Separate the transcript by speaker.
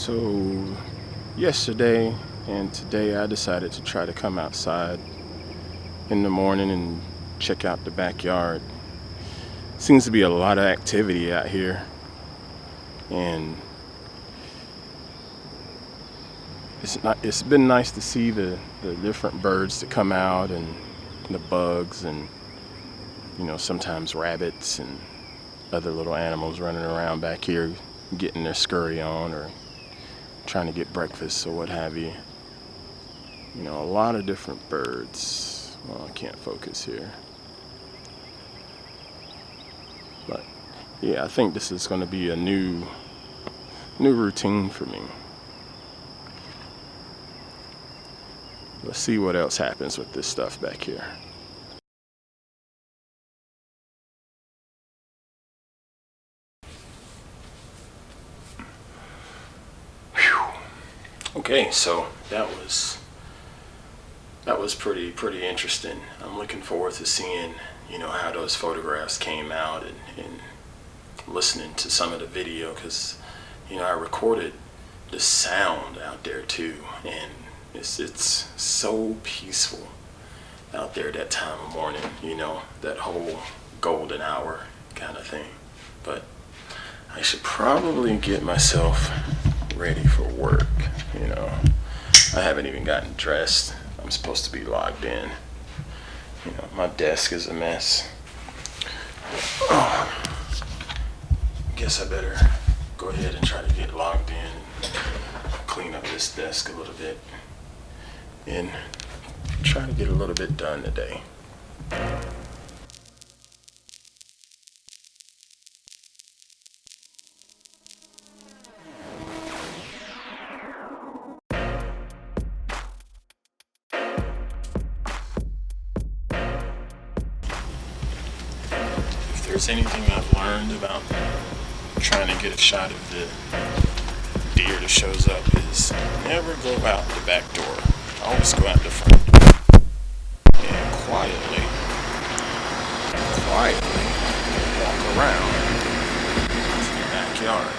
Speaker 1: So yesterday and today I decided to try to come outside in the morning and check out the backyard. Seems to be a lot of activity out here, and it's been nice to see the different birds that come out, and the bugs, and sometimes rabbits and other little animals running around back here getting their scurry on or trying to get breakfast or what have you. A lot of different birds. Well, I can't focus here. But yeah, I think this is going to be a new routine for me. Let's see what else happens with this stuff back here. Okay, so that was pretty interesting. I'm looking forward to seeing how those photographs came out, and listening to some of the video, because I recorded the sound out there too, and it's so peaceful out there that time of morning, that whole golden hour kind of thing. But I should probably get myself ready for work. I haven't even gotten dressed. I'm supposed to be logged in. My desk is a mess. Guess I better go ahead and try to get logged in and clean up this desk a little bit and try to get a little bit done today. If there's anything I've learned about trying to get a shot of the deer that shows up, is never go out the back door. Always go out the front door and quietly walk around the backyard.